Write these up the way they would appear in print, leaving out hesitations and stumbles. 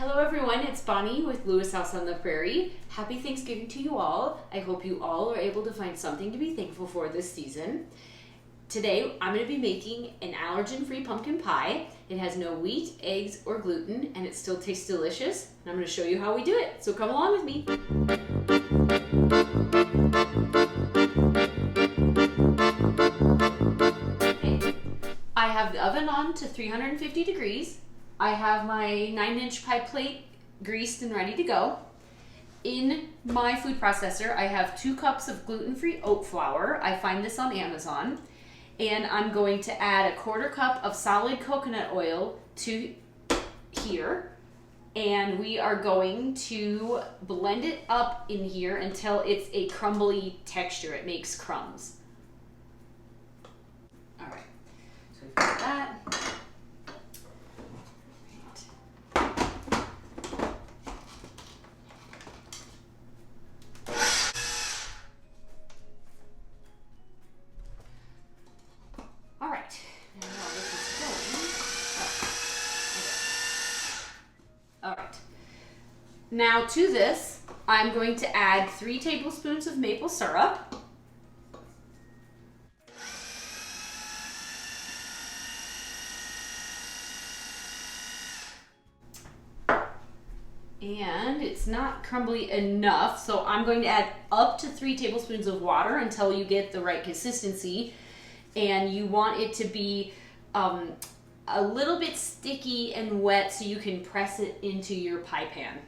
Hello everyone, it's Bonnie with Lewis House on the Prairie. Happy Thanksgiving to you all. I hope you all are able to find something to be thankful for this season. Today I'm going to be making an allergen-free pumpkin pie. It has no wheat, eggs, or gluten, and it still tastes delicious. And I'm going to show you how we do it, so come along with me. Okay. I have the oven on to 350 degrees. I have my 9-inch pie plate greased and ready to go. In my food processor, I have 2 cups of gluten-free oat flour. I find this on Amazon. And I'm going to add a 1/4 cup of solid coconut oil to here. And we are going to blend it up in here until it's a crumbly texture. It makes crumbs. All right, so we've got that. Now to this, I'm going to add 3 tablespoons of maple syrup. And it's not crumbly enough, so I'm going to add up to 3 tablespoons of water until you get the right consistency. And you want it to be a little bit sticky and wet so you can press it into your pie pan.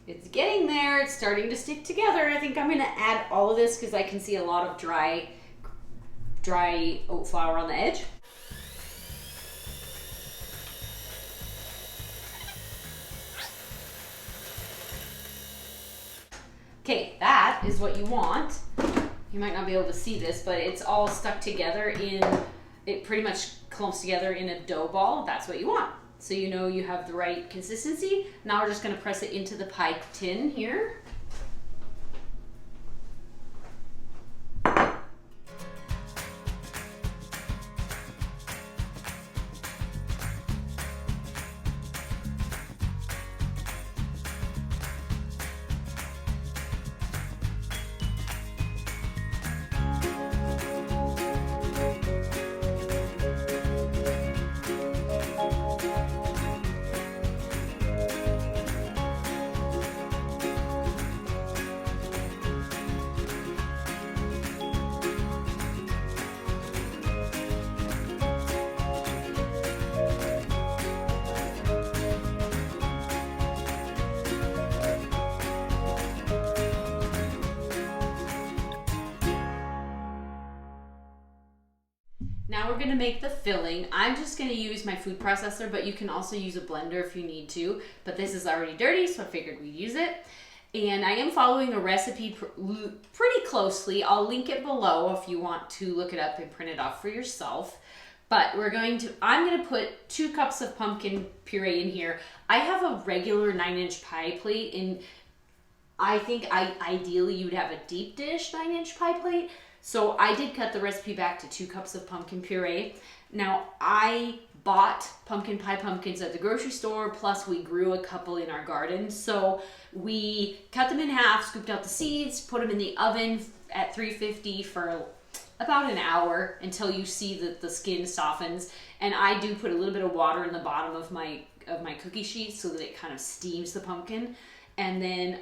It's getting there, it's starting to stick together. I think I'm gonna add all of this because I can see a lot of dry oat flour on the edge. Okay, that is what you want. You might not be able to see this, but it's all stuck together it pretty much clumps together in a dough ball. That's what you want. So you know you have the right consistency. Now we're just gonna press it into the pie tin here. Now we're gonna make the filling. I'm just gonna use my food processor, but you can also use a blender if you need to. But this is already dirty, so I figured we'd use it. And I am following a recipe pretty closely. I'll link it below if you want to look it up and print it off for yourself. But I'm gonna put 2 cups of pumpkin puree in here. I have a regular 9-inch pie plate, and I think ideally you'd have a deep dish 9-inch pie plate. So I did cut the recipe back to 2 cups of pumpkin puree. Now I bought pumpkin pie pumpkins at the grocery store, plus we grew a couple in our garden. So we cut them in half, scooped out the seeds, put them in the oven at 350 for about an hour until you see that the skin softens. And I do put a little bit of water in the bottom of my cookie sheet so that it kind of steams the pumpkin. And then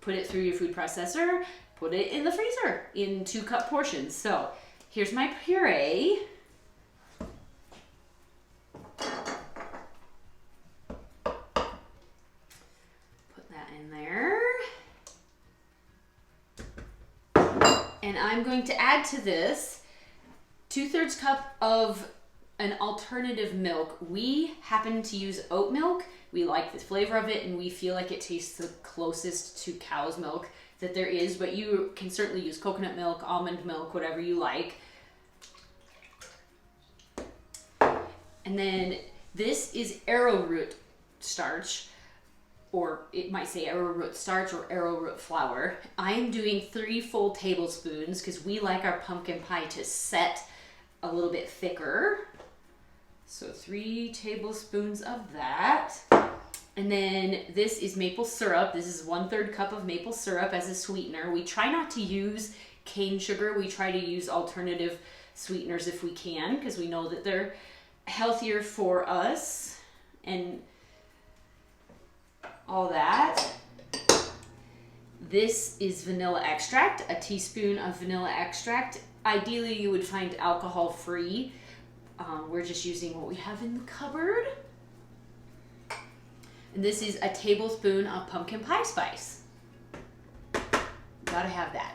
put it through your food processor. Put it in the freezer in 2-cup portions. So here's my puree. Put that in there. And I'm going to add to this 2/3 cup of an alternative milk. We happen to use oat milk. We like the flavor of it, and we feel like it tastes the closest to cow's milk that there is, but you can certainly use coconut milk, almond milk, whatever you like. And then this is arrowroot starch. or it might say arrowroot starch or arrowroot flour. I am doing 3 full tablespoons because we like our pumpkin pie to set a little bit thicker. So 3 tablespoons of that. And then this is maple syrup. This is 1/3 cup of maple syrup as a sweetener. We try not to use cane sugar. We try to use alternative sweeteners if we can, because we know that they're healthier for us and all that. This is vanilla extract, a teaspoon of vanilla extract. Ideally, you would find alcohol free. We're just using what we have in the cupboard. And this is a tablespoon of pumpkin pie spice. Gotta have that.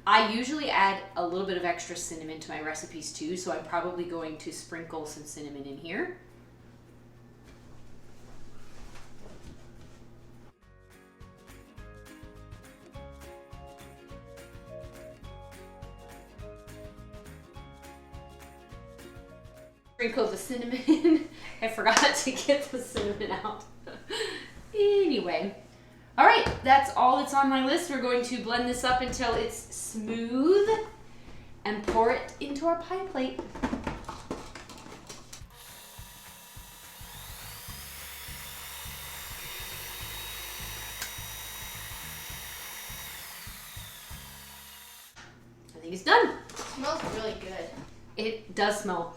I usually add a little bit of extra cinnamon to my recipes too, so I'm probably going to sprinkle some cinnamon in here. Sprinkle the cinnamon. I forgot to get the cinnamon out. Anyway, all right, that's all that's on my list. We're going to blend this up until it's smooth and pour it into our pie plate. I think it's done. It smells really good. It does smell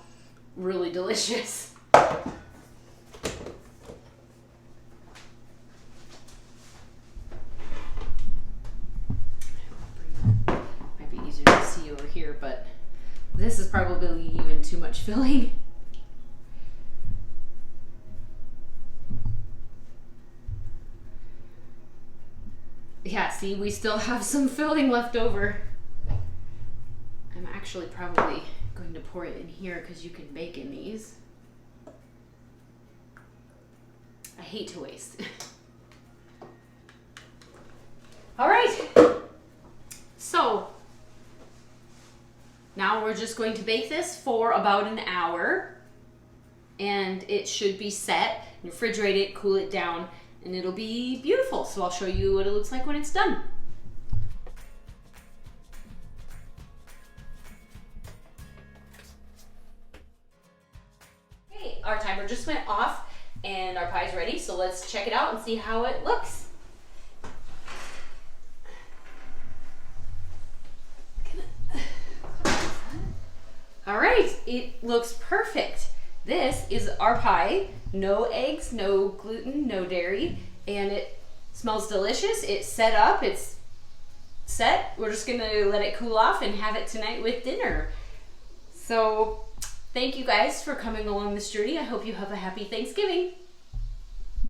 really delicious. Might be easier to see over here, but this is probably even too much filling. Yeah, see, we still have some filling left over. I'm actually probably going to pour it in here because you can bake in these. I hate to waste. All right, so now we're just going to bake this for about an hour, and it should be set. Refrigerate it, cool it down, and it'll be beautiful. So I'll show you what it looks like when it's done. Okay, our timer just went off and our pie's ready, so let's check it out and see how it looks. All right, it looks perfect. This is our pie. No eggs, no gluten, no dairy, and it smells delicious. It's set up, it's set. We're just gonna let it cool off and have it tonight with dinner. So thank you guys for coming along this journey. I hope you have a happy Thanksgiving.